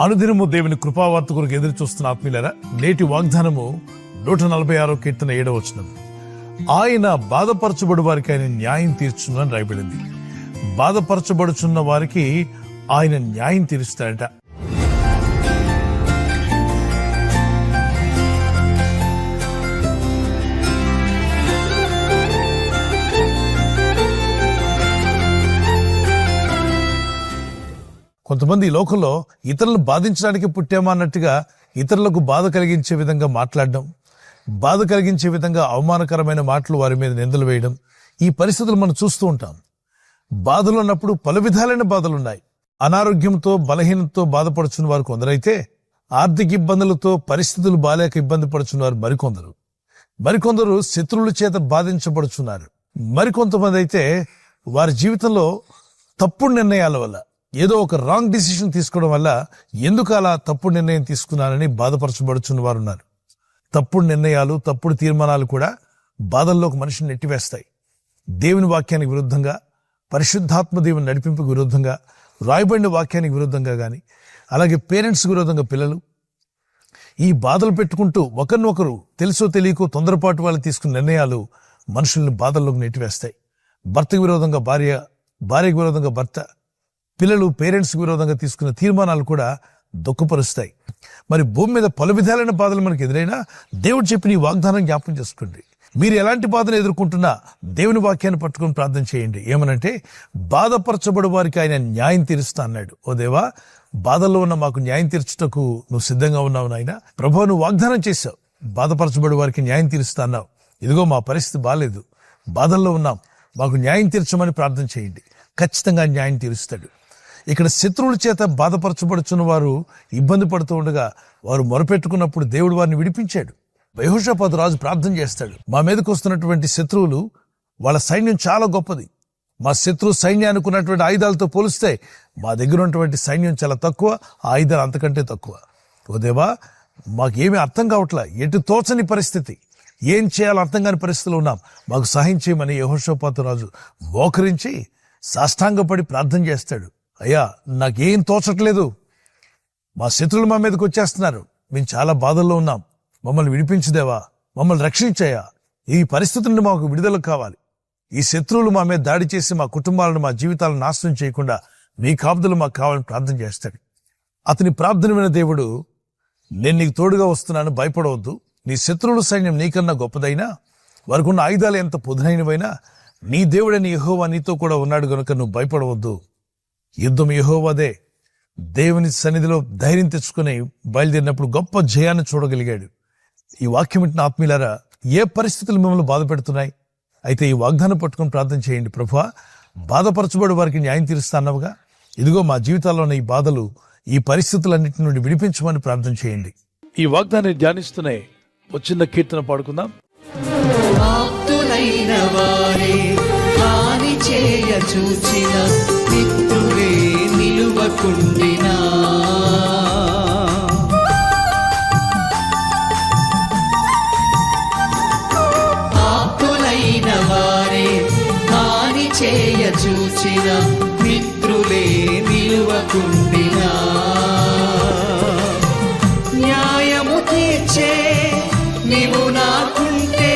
అనుదినము దేవుని కృపావార్త కొరకు ఎదురు చూస్తున్న ఆత్మీయులారా, నేటి వాగ్దానము 146 కీర్తన 7వ వచనం. ఆయన బాధపరచబడు వారికి ఆయన న్యాయం తీర్చునని రాయబడింది. బాధపరచబడుచున్న వారికి ఆయన న్యాయం తీరుస్తాడట. కొంతమంది ఈ లోకంలో ఇతరులను బాధించడానికి పుట్టామా అన్నట్టుగా ఇతరులకు బాధ కలిగించే విధంగా మాట్లాడడం, బాధ కలిగించే విధంగా అవమానకరమైన మాటలు వారి మీద నిందలు వేయడం, ఈ పరిస్థితులు మనం చూస్తూ ఉంటాం. బాధలు ఉన్నప్పుడు పలు విధాలైన బాధలున్నాయి. అనారోగ్యంతో బలహీనతతో బాధపడుచున్న వారు కొందరైతే, ఆర్థిక ఇబ్బందులతో పరిస్థితులు బాలేక ఇబ్బంది పడుచున్నారు మరికొందరు శత్రువుల చేత బాధించబడుచున్నారు. మరికొంతమంది అయితే వారి జీవితంలో తప్పుడు నిర్ణయాల వల్ల, ఏదో ఒక రాంగ్ డిసిషన్ తీసుకోవడం వల్ల ఎందుకు అలా తప్పుడు నిర్ణయం తీసుకున్నారని బాధపరచబడుచున్న వారు ఉన్నారు. తప్పుడు నిర్ణయాలు, తప్పుడు తీర్మానాలు కూడా బాధల్లోకి మనిషిని నెట్టివేస్తాయి. దేవుని వాక్యానికి విరుద్ధంగా, పరిశుద్ధాత్మ దేవుని నడిపింపుకు విరుద్ధంగా, రాయబడిన వాక్యానికి విరుద్ధంగా కానీ, అలాగే పేరెంట్స్ విరుద్ధంగా పిల్లలు ఈ బాధలు పెట్టుకుంటూ ఒకరినొకరు తెలుసో తెలియకో తొందరపాటు వాళ్ళు తీసుకున్న నిర్ణయాలు మనుషుల్ని బాధల్లోకి నెట్టివేస్తాయి. భర్తకు విరోధంగా భార్య, భార్యకు విరోధంగా భర్త, పిల్లలు పేరెంట్స్కి విరోధంగా తీసుకున్న తీర్మానాలు కూడా దుఃఖపరుస్తాయి. మరి భూమి మీద పలు విధాలైన బాధలు మనకు ఎదురైనా దేవుడు చెప్పిన ఈ వాగ్దానం జ్ఞాపకం చేసుకోండి. మీరు ఎలాంటి బాధను ఎదుర్కొంటున్నా దేవుని వాక్యాన్ని పట్టుకొని ప్రార్థన చేయండి. ఏమనంటే, బాధపరచబడు వారికి ఆయన న్యాయం తీరుస్తా అన్నాడు. ఓ దేవా, బాధల్లో ఉన్న మాకు న్యాయం తీర్చుటకు నువ్వు సిద్ధంగా ఉన్నావు నాయనా. ప్రభువా, నువ్వు వాగ్దానం చేశావు, బాధపరచబడు వారికి న్యాయం తీరుస్తా అన్నావు. ఇదిగో మా పరిస్థితి బాలేదు, బాధల్లో ఉన్నాం, మాకు న్యాయం తీర్చమని ప్రార్థన చేయండి. ఖచ్చితంగా న్యాయం తీరుస్తాడు. ఇక్కడ శత్రువుల చేత బాధపరచబడుచున్న వారు ఇబ్బంది పడుతూ ఉండగా వారు మొరపెట్టుకున్నప్పుడు దేవుడు వారిని విడిపించాడు. యెహోషాపాతు రాజు ప్రార్థన చేస్తాడు, మా మీదకు వస్తున్నటువంటి శత్రువులు, వాళ్ళ సైన్యం చాలా గొప్పది, మా శత్రు సైన్యానికి ఉన్నటువంటి ఆయుధాలతో పోలిస్తే మా దగ్గర ఉన్నటువంటి సైన్యం చాలా తక్కువ, ఆయుధాలు అంతకంటే తక్కువ. ఓ దేవా, మాకేమీ అర్థం కావట్లా, ఎటు తోచని పరిస్థితి, ఏం చేయాలో అర్థం కాని పరిస్థితిలో ఉన్నాం, మాకు సహాయం చేయమని యెహోషాపాతు రాజు మోకరించి సాష్టాంగపడి ప్రార్థన చేస్తాడు. అయ్యా, నాకేం తోచట్లేదు, మా శత్రువులు మా మీదకి వచ్చేస్తున్నారు, మేము చాలా బాధల్లో ఉన్నాం, మమ్మల్ని విడిపించుదేవా, మమ్మల్ని రక్షించాయా, ఈ పరిస్థితి నుండి మాకు విడుదల కావాలి, ఈ శత్రువులు మా మీద దాడి చేసి మా కుటుంబాలను, మా జీవితాలను నాశనం చేయకుండా మీ కాపుదలు మాకు కావాలని ప్రార్థన చేస్తాడు. అతని ప్రార్థన విన్న దేవుడు, నేను నీకు తోడుగా వస్తున్నాను, భయపడవద్దు, నీ శత్రువుల సైన్యం నీకన్నా గొప్పదైనా, వారికి ఉన్న ఆయుధాలు ఎంత పొదునైనవైనా నీ దేవుడని యెహోవా నీతో కూడా ఉన్నాడు గనుక నువ్వు భయపడవద్దు, యుద్ధం యెహోవాదే. దేవుని సన్నిధిలో ధైర్యం తెచ్చుకుని బయలుదేరినప్పుడు గొప్ప జయాన్ని చూడగలిగాడు. ఈ వాక్యం వింటున్న ఆత్మీయులారా, ఏ పరిస్థితులు మిమ్మల్ని బాధ పెడుతున్నాయి? అయితే ఈ వాగ్దానం పట్టుకుని ప్రార్థన చేయండి. ప్రభువా, బాధపరచబడి వారికి న్యాయం తీరుస్తా అన్నావుగా, ఇదిగో మా జీవితాల్లో ఉన్న ఈ బాధలు, ఈ పరిస్థితులన్నింటి నుండి విడిపించమని ప్రార్థన చేయండి. ఈ వాగ్దానాన్ని ధ్యానిస్తూనే ఒక చిన్న కీర్తన పాడుకుందాం. ఆప్తులైన వారే హాని చేయ చూచిన మిత్రులే నిలువకుండినా, ఆప్తులైన వారే హాని చేయ చూచిన మిత్రులే నిలువకుండినా, న్యాయము తీర్చే నీవు నాకుంటే,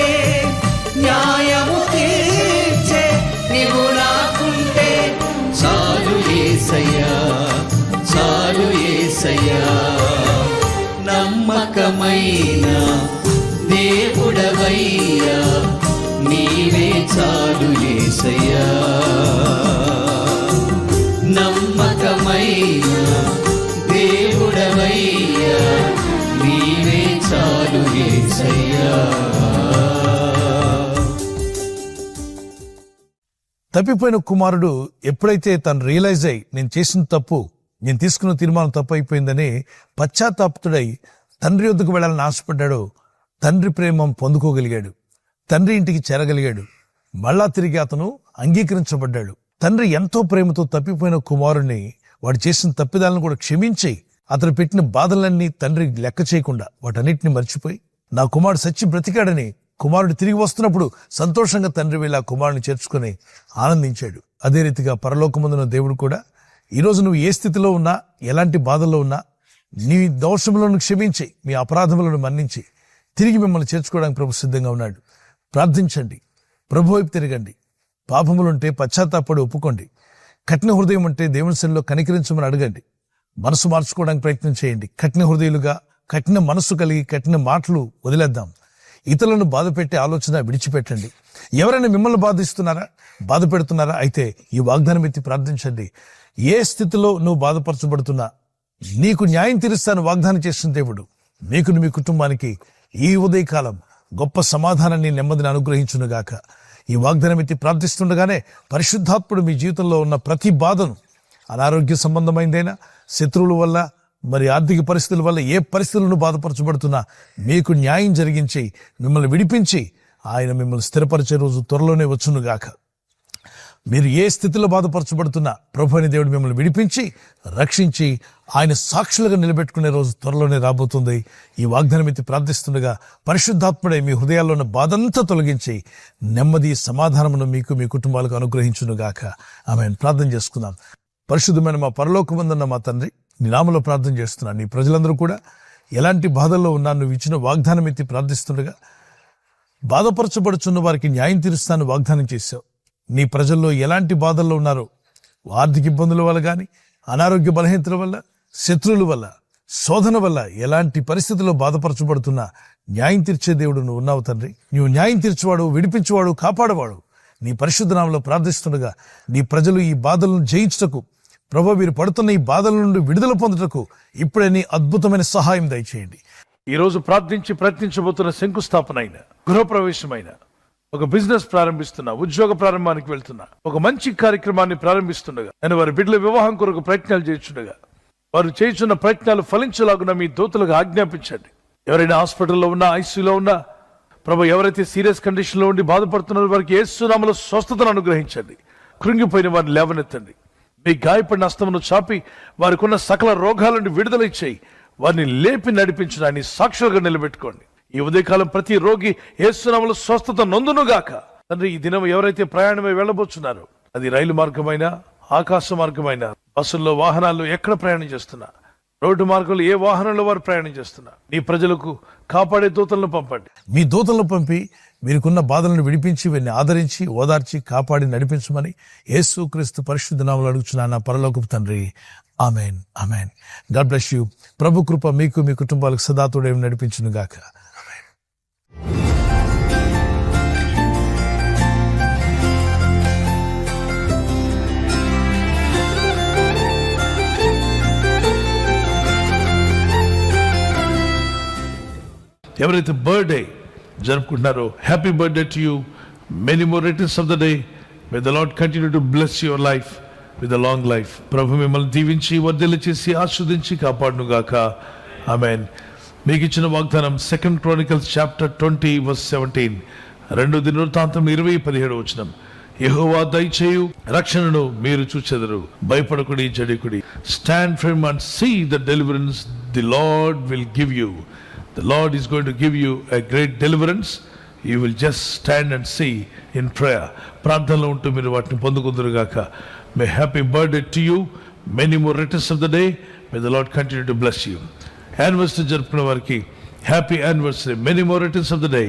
న్యాయము తీర్చే నీవు నాకుంటే, చాలు యేసయ్యా, చాలు యేసయ్యా, నమ్మకమైన దేవుడవయ్యా, నీవే చాలు యేసయ్యా, నమ్మకమైన దేవుడవయ్యా, నీవే చాలు యేసయ్యా. తప్పిపోయిన కుమారుడు ఎప్పుడైతే తను రియలైజ్ అయ్యి, నేను చేసిన తప్పు, నేను తీసుకున్న తీర్మానం తప్పు అయిపోయిందని పశ్చాత్తాపుతుడై తండ్రి వద్దకు వెళ్ళాలని ఆశపడ్డాడో, తండ్రి ప్రేమ పొందుకోగలిగాడు, తండ్రి ఇంటికి చేరగలిగాడు. మళ్ళా తిరిగి అతను అంగీకరించబడ్డాడు. తండ్రి ఎంతో ప్రేమతో తప్పిపోయిన కుమారుణ్ణి, వాడు చేసిన తప్పిదాలను కూడా క్షమించి, అతను పెట్టిన బాధలన్నీ తండ్రి లెక్క చేయకుండా వాటన్నిటిని మర్చిపోయి, నా కుమారుడు సచ్చి బ్రతికాడని కుమారుడు తిరిగి వస్తున్నప్పుడు సంతోషంగా తండ్రి వెళ్ళి ఆ కుమారుని చేర్చుకుని ఆనందించాడు. అదే రీతిగా పరలోకమందున దేవుడు కూడా ఈరోజు నువ్వు ఏ స్థితిలో ఉన్నా, ఎలాంటి బాధల్లో ఉన్నా, నీ దోషములను క్షమించి మీ అపరాధములను మన్నించి తిరిగి మిమ్మల్ని చేర్చుకోవడానికి ప్రభు సిద్ధంగా ఉన్నాడు. ప్రార్థించండి, ప్రభు వైపు తిరగండి. పాపములుంటే పశ్చాత్తాపడి ఒప్పుకోండి. కఠిన హృదయం ఉంటే దేవుని సన్నిధిలో కనికరించమని అడగండి. మనసు మార్చుకోవడానికి ప్రయత్నం చేయండి. కఠిన హృదయులుగా, కఠిన మనస్సు కలిగి కఠిన మాటలు వదిలేద్దాం. ఇతరులను బాధ పెట్టే ఆలోచన విడిచిపెట్టండి. ఎవరైనా మిమ్మల్ని బాధ పెడుతున్నారా అయితే ఈ వాగ్దానం ఎత్తి ప్రార్థించండి. ఏ స్థితిలో నువ్వు బాధపరచబడుతున్నా నీకు న్యాయం తీరుస్తాను వాగ్దానం చేసిన దేవుడు నీకును మీ కుటుంబానికి ఈ ఉదయకాలం గొప్ప సమాధానాన్ని, నెమ్మదిని అనుగ్రహించునుగాక. ఈ వాగ్దానం ఎత్తి ప్రార్థిస్తుండగానే పరిశుద్ధాత్ముడు మీ జీవితంలో ఉన్న ప్రతి బాధను, అనారోగ్య సంబంధమైందైనా, శత్రువుల వల్ల, మరి ఆర్థిక పరిస్థితుల వల్ల ఏ పరిస్థితులను బాధపరచబడుతున్నా మీకు న్యాయం జరిగించి మిమ్మల్ని విడిపించి ఆయన మిమ్మల్ని స్థిరపరిచే రోజు త్వరలోనే వచ్చునుగాక. మీరు ఏ స్థితిలో బాధపరచబడుతున్నా ప్రభు అని దేవుడు మిమ్మల్ని విడిపించి రక్షించి ఆయన సాక్షులుగా నిలబెట్టుకునే రోజు త్వరలోనే రాబోతుంది. ఈ వాగ్దానం ఎత్తి ప్రార్థిస్తుండగా పరిశుద్ధాత్ముడే మీ హృదయాల్లో ఉన్న బాధంతా తొలగించి నెమ్మది, సమాధానమును మీకు, మీ కుటుంబాలకు అనుగ్రహించునుగాక. ఆమెను ప్రార్థన చేసుకుందాం. పరిశుద్ధమైన మా పరలోకమందున్న మా తండ్రి, నీ నామములో ప్రార్థన చేస్తున్నాను. నీ ప్రజలందరూ కూడా ఎలాంటి బాధల్లో ఉన్నా నువ్వు ఇచ్చిన వాగ్దానం ఎత్తి ప్రార్థిస్తుండగా బాధపరచబడుచున్న వారికి న్యాయం తీరుస్తాను వాగ్దానం చేశావు. నీ ప్రజల్లో ఎలాంటి బాధల్లో ఉన్నారో, ఆర్థిక ఇబ్బందుల వల్ల కానీ, అనారోగ్య బలహీనతల వల్ల, శత్రువుల వల్ల, శోధన వల్ల ఎలాంటి పరిస్థితుల్లో బాధపరచబడుతున్నా న్యాయం తీర్చే దేవుడు నువ్వు ఉన్నావు తండ్రి. నువ్వు న్యాయం తీర్చేవాడు, విడిపించేవాడు, కాపాడేవాడు. నీ పరిశుద్ధ నామములో ప్రార్థిస్తుండగా నీ ప్రజలు ఈ బాధలను జయించుటకు, ప్రభు వీరు పడుతున్న ఈ బాధల నుండి విడుదల పొందుటకు ఇప్పుడే నీ అద్భుతమైన సహాయం దయచేయండి. ఈ రోజు ప్రార్థించి ప్రయత్నించబోతున్న శంకుస్థాపన అయిన, గృహప్రవేశమైన, ఒక బిజినెస్ ప్రారంభిస్తున్నా, ఉద్యోగ ప్రారంభానికి వెళ్తున్నా, ఒక మంచి కార్యక్రమాన్ని ప్రారంభిస్తుండగా, నేను వారి బిడ్డల వివాహం కొరకు ప్రయత్నాలు చేస్తుండగా వారు చేస్తున్న ప్రయత్నాలు ఫలించలాగున మీ దూతలకు ఆజ్ఞాపించండి. ఎవరైనా హాస్పిటల్లో ఉన్నా, ఐసీయూలో ఉన్నా, ప్రభు ఎవరైతే సీరియస్ కండిషన్ లో ఉండి బాధపడుతున్నారో వారికి యేసు నామములో స్వస్థతను అనుగ్రహించండి. కృంగిపోయిన వారిని లేవనెత్తండి. మీ గాయపడిన హస్తమును చాపి వారికి ఉన్న సకల రోగాల నుండి విడుదల ఇచ్చేయి. వారిని లేపి నడిపించడాన్ని సాక్షులుగా నిలబెట్టుకోండి. ఈ ఉదయకాలం ప్రతి రోగి యేసు నామములో స్వస్థత నొందునుగాక. తండ్రి, ఈ దినం ఎవరైతే ప్రయాణమై వెళ్ళబోతున్నారో, అది రైలు మార్గమైనా, ఆకాశ మార్గమైనా, బస్సుల్లో, వాహనాల్లో ఎక్కడ ప్రయాణం చేస్తున్నా, రోడ్డు మార్గంలో ఏ వాహనంలో వారు ప్రయాణం చేస్తున్నా, నీ ప్రజలకు కాపాడే దూతలను పంపండి. మీ దూతలను పంపి మీరుకున్న బాధలను విడిపించి వీరిని ఆదరించి, ఓదార్చి, కాపాడి నడిపించమని యేసుక్రీస్తు పరిశుద్ధ నామములో అడుగుచున్నాను నా పరలోకపు తండ్రి. Amen, amen. God bless you. ప్రభు కృప మీకు, మీ కుటుంబాలకు సదా తోడై నడిపించును గాక. ఎవరైతే బర్త్డే జరుపుకుంటున్నారో, happy birthday to you. Many more returns of the day. May the Lord continue to bless your life with a long life. ప్రభు మిమ్మల్ని దీవించి, వర్ధిల్ల చేసి, ఆస్వాదించి కాపాడును గాక. ఆమెన్. మీకు ఇచ్చిన వాగ్దానం 2 Chronicles chapter 20 verse 17. 2 దినవృత్తాంతం 20:17. యెహోవా దయచేయు రక్షణను మీరు చూచెదరు. భయపడకుడి, జడికుడి. Stand firm and see the deliverance the Lord will give you. The Lord is going to give you a great deliverance. You will just stand and see in prayer. ప్రార్థనలో ఉంటూ మీరు వాటిని పొందుకుందురుగాక. May happy birthday to you. Many more returns of the day. May the Lord continue to bless you. Anniversary జరుపుకున్న వారికి happy anniversary. Many more returns of the day.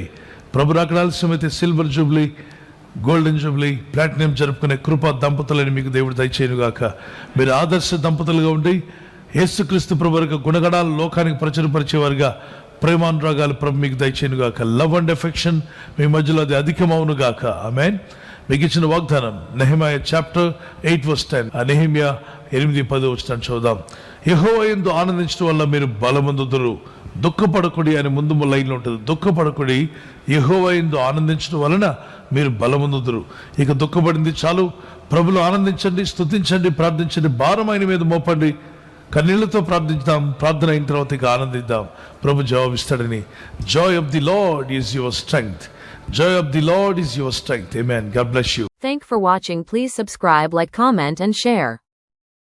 ప్రభు రాకడ ఆలస్యమైతే silver jubilee, golden jubilee, platinum జరుపుకునే కృపా దంపతులని మీకు దేవుడు దయచేయునుగాక. మీరు ఆదర్శ దంపతులుగా ఉండి యేసుక్రీస్తు ప్రభు యొక్క గుణగణాలు లోకానికి ప్రచురపరిచేవారుగా, ప్రేమానురాగాలు ప్రభు మీకు దయచేయునుగాక. లవ్ అండ్ ఎఫెక్షన్ మీ మధ్యలో అది అధికమవునుగాక. ఆమేన్. మీకు ఇచ్చిన వాగ్దానం నెహెమీయా చాప్టర్ 8 verse 10. ఆ నెహెమీయా 8:10 చూద్దాం. యెహోవా యందు ఆనందించడం వల్ల మీరు బలమొందుదురు. దుఃఖపడకుడి అని ముందు లైన్లో ఉంటుంది. దుఃఖపడకుడి, యెహోవా యందు ఆనందించడం వలన మీరు బలమొందుదురు. ఇక దుఃఖపడింది చాలు. ప్రభులో ఆనందించండి, స్తుతించండి, ప్రార్థించండి, భారం ఆయన మీద మోపండి. కన్నీళ్లతో ప్రార్థించుదాం. ప్రార్థన అయిన తర్వాత ఇక ఆనందిద్దాం. ప్రభు జవాబిస్తాడని. Joy of the Lord is your strength. Joy of the Lord is your strength. Amen. God bless you. Thank for watching. Please subscribe, like, comment and share.